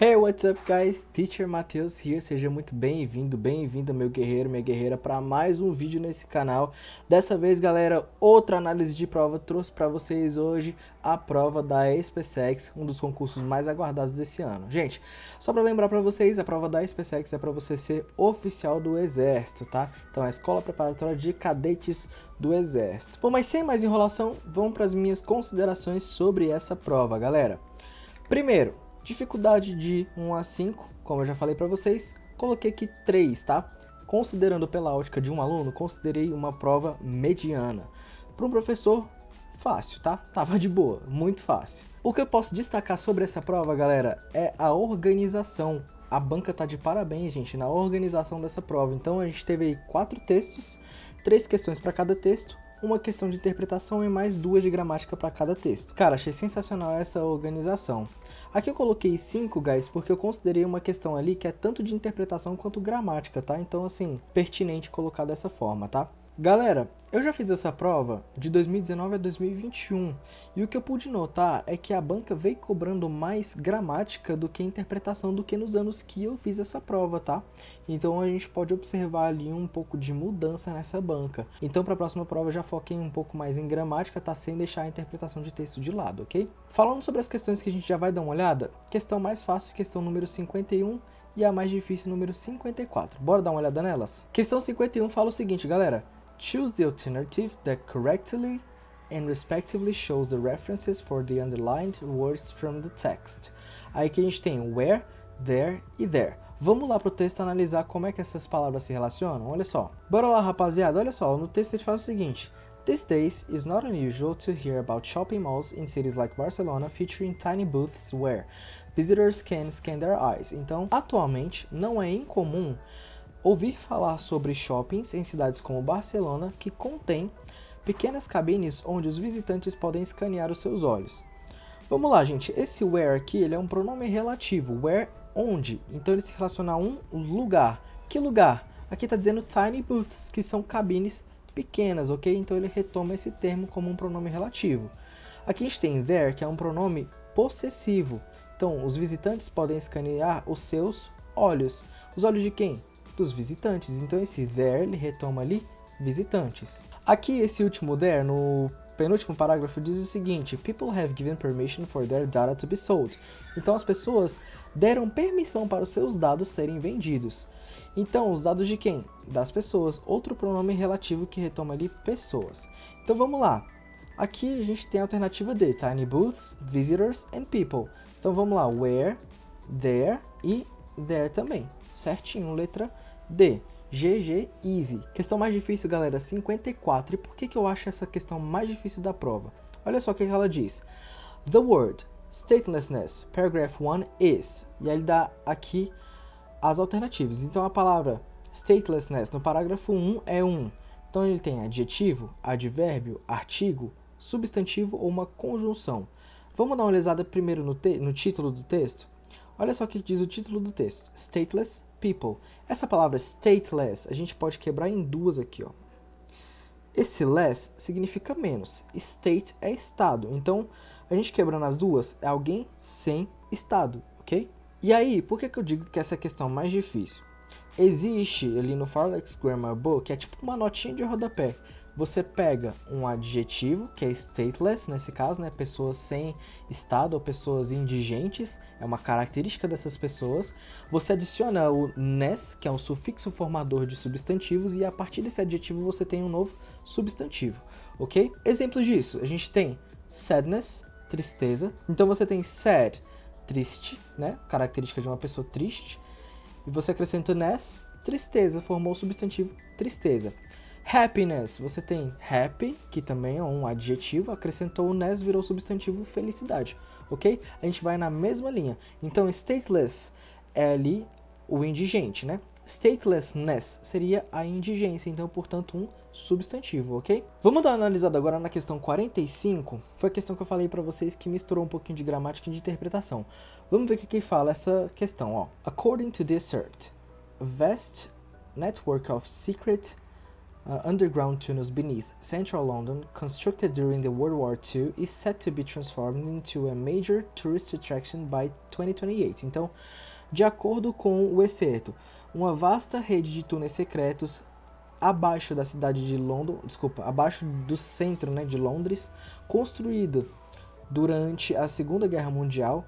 Hey, what's up guys? Teacher Matheus here, seja muito bem-vindo meu guerreiro, minha guerreira para mais um vídeo nesse canal. Dessa vez, galera, outra análise de prova trouxe para vocês hoje a prova da SpaceX, um dos concursos mais aguardados desse ano. Gente, só para lembrar para vocês, a prova da SpaceX é para você ser oficial do Exército, tá? Então, é a Escola Preparatória de Cadetes do Exército. Bom, mas sem mais enrolação, vamos para as minhas considerações sobre essa prova, galera. Primeiro, dificuldade de 1 a 5, como eu já falei para vocês, coloquei aqui 3, tá? Considerando pela ótica de um aluno, considerei uma prova mediana. Para um professor, fácil, tá? Tava de boa, muito fácil. O que eu posso destacar sobre essa prova, galera, é a organização. A banca tá de parabéns, gente, na organização dessa prova. Então a gente teve aí 4 textos, 3 questões para cada texto, uma questão de interpretação e mais 2 de gramática para cada texto. Cara, achei sensacional essa organização. Aqui eu coloquei 5, guys, porque eu considerei uma questão ali que é tanto de interpretação quanto gramática, tá? Então, assim, pertinente colocar dessa forma, tá? Galera, eu já fiz essa prova de 2019 a 2021 e o que eu pude notar é que a banca veio cobrando mais gramática do que interpretação do que nos anos que eu fiz essa prova, tá? Então a gente pode observar ali um pouco de mudança nessa banca. Então para a próxima prova eu já foquei um pouco mais em gramática, tá? Sem deixar a interpretação de texto de lado, ok? Falando sobre as questões que a gente já vai dar uma olhada, questão mais fácil, questão número 51 e a mais difícil, número 54. Bora dar uma olhada nelas? Questão 51 fala o seguinte, galera. Choose the alternative that correctly and respectively shows the references for the underlined words from the text. Aí que a gente tem where, there e there. Vamos lá pro texto analisar como é que essas palavras se relacionam? Olha só. Bora lá, rapaziada. Olha só, no texto ele fala o seguinte. These days, it's not unusual to hear about shopping malls in cities like Barcelona featuring tiny booths where visitors can scan their eyes. Então, atualmente, não é incomum ouvir falar sobre shoppings em cidades como Barcelona que contém pequenas cabines onde os visitantes podem escanear os seus olhos. Vamos lá, gente. Esse where aqui ele é um pronome relativo. Where, onde. Então ele se relaciona a um lugar. Que lugar? Aqui está dizendo tiny booths, que são cabines pequenas, ok? Então ele retoma esse termo como um pronome relativo. Aqui a gente tem there, que é um pronome possessivo. Então os visitantes podem escanear os seus olhos. Os olhos de quem? Dos visitantes. Então esse there ele retoma ali visitantes. Aqui esse último there no penúltimo parágrafo diz o seguinte: People have given permission for their data to be sold. Então as pessoas deram permissão para os seus dados serem vendidos. Então os dados de quem? Das pessoas. Outro pronome relativo que retoma ali pessoas. Então vamos lá. Aqui a gente tem a alternativa D, tiny booths, visitors and people. Então vamos lá, where, there e there também. Certinho, letra D. GG Easy. Questão mais difícil, galera, 54. E por que eu acho essa questão mais difícil da prova? Olha só o que ela diz. The word statelessness, paragraph 1 is. E aí ele dá aqui as alternativas. Então a palavra statelessness no parágrafo 1 é um. Então ele tem adjetivo, advérbio, artigo, substantivo ou uma conjunção. Vamos dar uma olhada primeiro no título do texto? Olha só o que diz o título do texto. Stateless people. Essa palavra stateless a gente pode quebrar em duas aqui, ó. Esse less significa menos. State é estado. Então, a gente quebrando as duas é alguém sem estado, ok? E aí, por que eu digo que essa é a questão mais difícil? Existe ali no Farlex Grammar Book, é tipo uma notinha de rodapé. Você pega um adjetivo, que é stateless, nesse caso, né? Pessoas sem estado ou pessoas indigentes, é uma característica dessas pessoas. Você adiciona o ness, que é um sufixo formador de substantivos, e a partir desse adjetivo você tem um novo substantivo, ok? Exemplos disso, a gente tem sadness, tristeza. Então você tem sad, triste, né? Característica de uma pessoa triste. E você acrescenta ness, tristeza, formou o substantivo tristeza. Happiness, você tem happy, que também é um adjetivo, acrescentou o ness, virou substantivo felicidade, ok? A gente vai na mesma linha. Então, stateless é ali o indigente, né? Statelessness seria a indigência, então, portanto, um substantivo, ok? Vamos dar uma analisada agora na questão 45. Foi a questão que eu falei para vocês que misturou um pouquinho de gramática e de interpretação. Vamos ver o que fala essa questão, ó. According to this cert, a vast network of secret underground tunnels beneath central London, constructed during the World War II, is set to be transformed into a major tourist attraction by 2028. Então, de acordo com o excerto, uma vasta rede de túneis secretos abaixo da cidade de London, abaixo do centro, né, de Londres, construído durante a Segunda Guerra Mundial,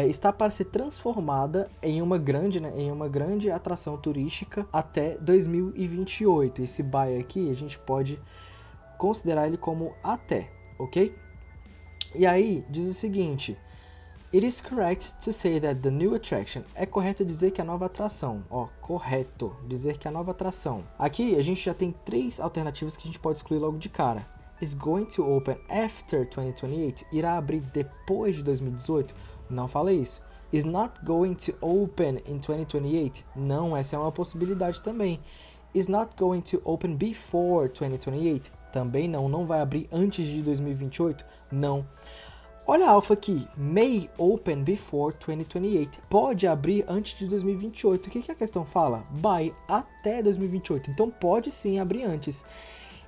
está para ser transformada em uma grande atração turística até 2028. Esse by aqui a gente pode considerar ele como até, ok? E aí diz o seguinte: It is correct to say that the new attraction. É correto dizer que a nova atração. Correto dizer que a nova atração. Aqui a gente já tem 3 alternativas que a gente pode excluir logo de cara. Is going to open after 2028. Irá abrir depois de 2018? Não fala isso. Is not going to open in 2028? Não, essa é uma possibilidade também. Is not going to open before 2028? Também não. Não vai abrir antes de 2028? Não. Olha a alfa aqui, may open before 2028, pode abrir antes de 2028, o que a questão fala? By até 2028, então pode sim abrir antes.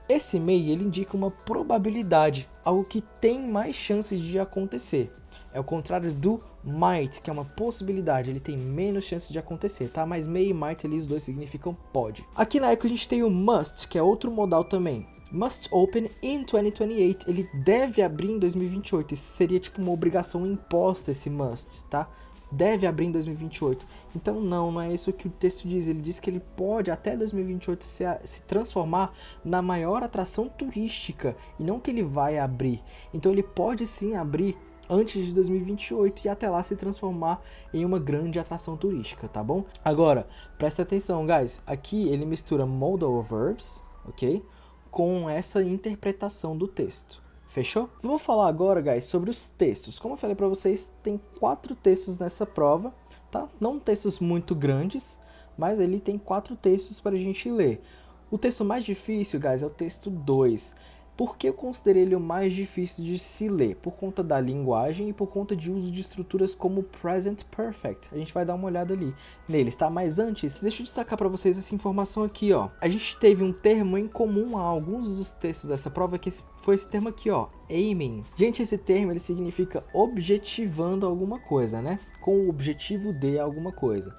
Esse may, ele indica uma probabilidade, algo que tem mais chances de acontecer. É o contrário do might, que é uma possibilidade, ele tem menos chances de acontecer, tá? Mas may e might ali, os dois significam pode. Aqui na Eco a gente tem o must, que é outro modal também. Must open in 2028, ele deve abrir em 2028, isso seria tipo uma obrigação imposta esse must, tá? Deve abrir em 2028, então não é isso que o texto diz, ele diz que ele pode até 2028 se transformar na maior atração turística, e não que ele vai abrir, então ele pode sim abrir antes de 2028 e até lá se transformar em uma grande atração turística, tá bom? Agora, presta atenção, guys, aqui ele mistura modal verbs, ok? Com essa interpretação do texto. Fechou? Vamos falar agora, guys, sobre os textos. Como eu falei para vocês, tem 4 textos nessa prova, tá? Não textos muito grandes, mas ele tem 4 textos para a gente ler. O texto mais difícil, guys, é o texto 2. Por que eu considerei ele o mais difícil de se ler? Por conta da linguagem e por conta de uso de estruturas como Present Perfect. A gente vai dar uma olhada ali neles, tá? Mas antes, deixa eu destacar para vocês essa informação aqui, ó. A gente teve um termo em comum a alguns dos textos dessa prova, que foi esse termo aqui, ó, aiming. Gente, esse termo, ele significa objetivando alguma coisa, né? Com o objetivo de alguma coisa.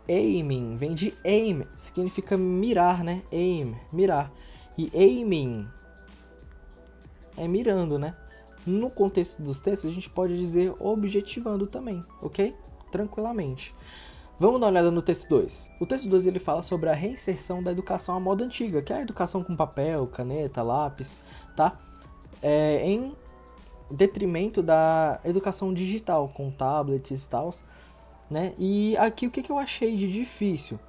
Aiming vem de aim, significa mirar, né? Aim, mirar. E aiming é mirando, né? No contexto dos textos, a gente pode dizer objetivando também, ok? Tranquilamente. Vamos dar uma olhada no texto 2. O texto 2 ele fala sobre a reinserção da educação à moda antiga, que é a educação com papel, caneta, lápis, tá? Em detrimento da educação digital, com tablets e tal, né? E aqui o que eu achei de difícil?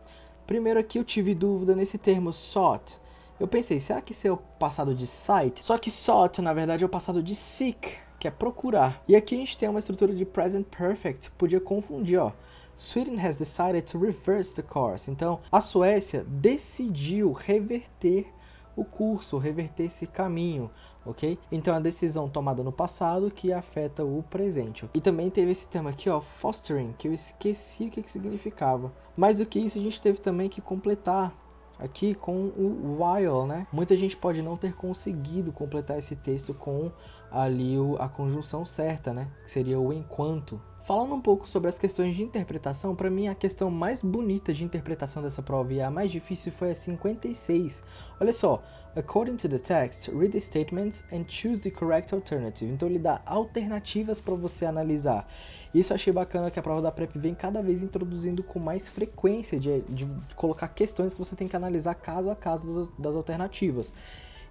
Primeiro aqui eu tive dúvida nesse termo sought. Eu pensei, será que isso é o passado de sight? Só que sought, na verdade, é o passado de seek, que é procurar. E aqui a gente tem uma estrutura de present perfect, podia confundir, ó. Sweden has decided to reverse the course. Então, a Suécia decidiu reverter o curso, reverter esse caminho, ok? Então, a decisão tomada no passado que afeta o presente. E também teve esse termo aqui, ó, fostering, que eu esqueci o que significava. Mais do que isso, a gente teve também que completar aqui com o while, né? Muita gente pode não ter conseguido completar esse texto com ali a conjunção certa, né? Que seria o enquanto. Falando um pouco sobre as questões de interpretação, para mim a questão mais bonita de interpretação dessa prova e a mais difícil foi a 56. Olha só, according to the text, read the statements and choose the correct alternative. Então ele dá alternativas para você analisar. Isso eu achei bacana que a prova da PrEP vem cada vez introduzindo com mais frequência de colocar questões que você tem que analisar caso a caso das alternativas.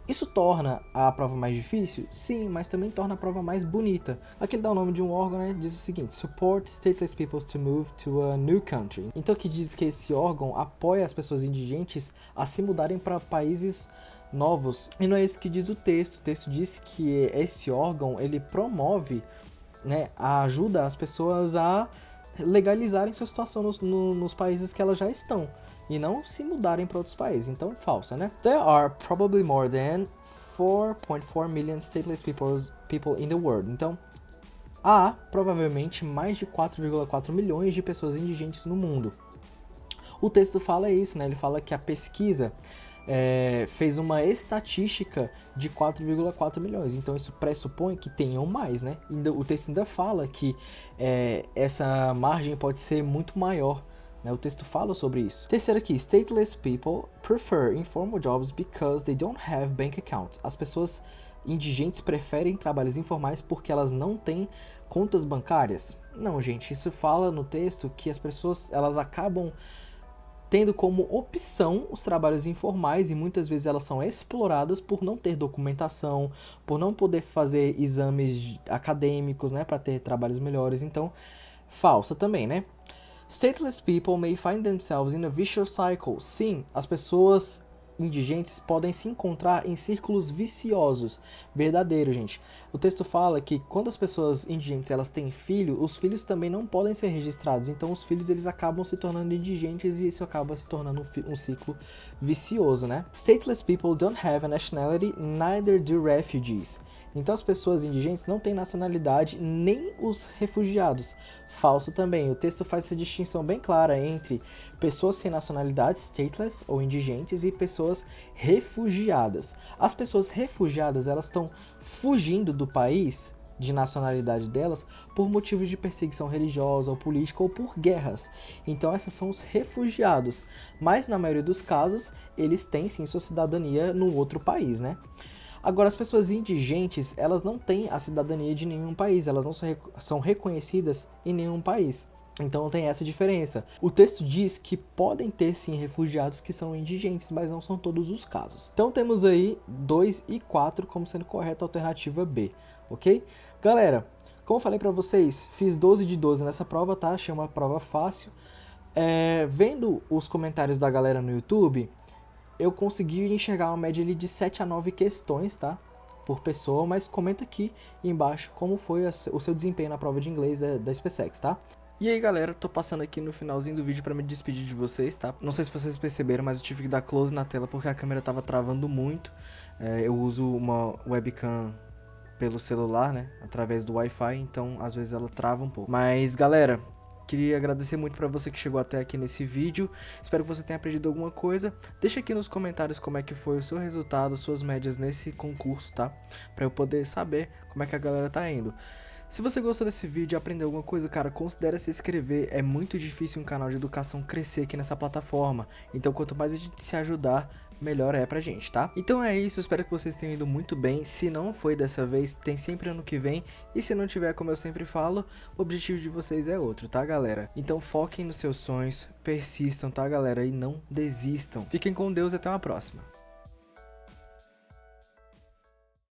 Isso torna a prova mais difícil? Sim, mas também torna a prova mais bonita. Aqui ele dá o nome de um órgão, né? Diz o seguinte: Support stateless peoples to move to a new country. Então que diz que esse órgão apoia as pessoas indigentes a se mudarem para países novos. E não é isso que diz o texto. O texto diz que esse órgão, ele promove, né, ajuda as pessoas a legalizarem sua situação nos países que elas já estão. E não se mudarem para outros países. Então, falsa, né? There are probably more than 4.4 million stateless people in the world. Então, há provavelmente mais de 4,4 milhões de pessoas indigentes no mundo. O texto fala isso, né? Ele fala que a pesquisa fez uma estatística de 4,4 milhões. Então isso pressupõe que tenham mais, né? O texto ainda fala que essa margem pode ser muito maior. O texto fala sobre isso. Terceiro aqui, stateless people prefer informal jobs because they don't have bank accounts. As pessoas indigentes preferem trabalhos informais porque elas não têm contas bancárias. Não, gente, isso fala no texto que as pessoas elas acabam tendo como opção os trabalhos informais e muitas vezes elas são exploradas por não ter documentação, por não poder fazer exames acadêmicos, né, para ter trabalhos melhores. Então, falsa também, né? Stateless people may find themselves in a vicious cycle. Sim, as pessoas indigentes podem se encontrar em círculos viciosos. Verdadeiro, gente. O texto fala que quando as pessoas indigentes elas têm filho, os filhos também não podem ser registrados. Então os filhos eles acabam se tornando indigentes e isso acaba se tornando um ciclo vicioso, né? Stateless people don't have a nationality, neither do refugees. Então as pessoas indigentes não têm nacionalidade, nem os refugiados. Falso também. O texto faz essa distinção bem clara entre pessoas sem nacionalidade, stateless ou indigentes, e pessoas refugiadas. As pessoas refugiadas, elas estão fugindo do país de nacionalidade delas por motivos de perseguição religiosa ou política ou por guerras. Então esses são os refugiados. Mas na maioria dos casos, eles têm sim sua cidadania num outro país, né? Agora, as pessoas indigentes, elas não têm a cidadania de nenhum país, elas não são reconhecidas em nenhum país. Então tem essa diferença. O texto diz que podem ter sim refugiados que são indigentes, mas não são todos os casos. Então temos aí 2 e 4 como sendo correta a alternativa B, ok? Galera, como eu falei pra vocês, fiz 12 de 12 nessa prova, tá? Achei uma prova fácil. Vendo os comentários da galera no YouTube, eu consegui enxergar uma média ali de 7 a 9 questões, tá? Por pessoa, mas comenta aqui embaixo como foi o seu desempenho na prova de inglês da SpaceX, tá? E aí galera, tô passando aqui no finalzinho do vídeo pra me despedir de vocês, tá? Não sei se vocês perceberam, mas eu tive que dar close na tela porque a câmera tava travando muito. Eu uso uma webcam pelo celular, né? Através do Wi-Fi, então às vezes ela trava um pouco. Mas galera, queria agradecer muito pra você que chegou até aqui nesse vídeo. Espero que você tenha aprendido alguma coisa. Deixa aqui nos comentários como é que foi o seu resultado, suas médias nesse concurso, tá? Pra eu poder saber como é que a galera tá indo. Se você gostou desse vídeo e aprendeu alguma coisa, cara, considere se inscrever. É muito difícil um canal de educação crescer aqui nessa plataforma. Então, quanto mais a gente se ajudar, melhor é pra gente, tá? Então é isso, espero que vocês tenham ido muito bem. Se não foi dessa vez, tem sempre ano que vem. E se não tiver, como eu sempre falo, o objetivo de vocês é outro, tá, galera? Então foquem nos seus sonhos, persistam, tá, galera? E não desistam. Fiquem com Deus e até uma próxima.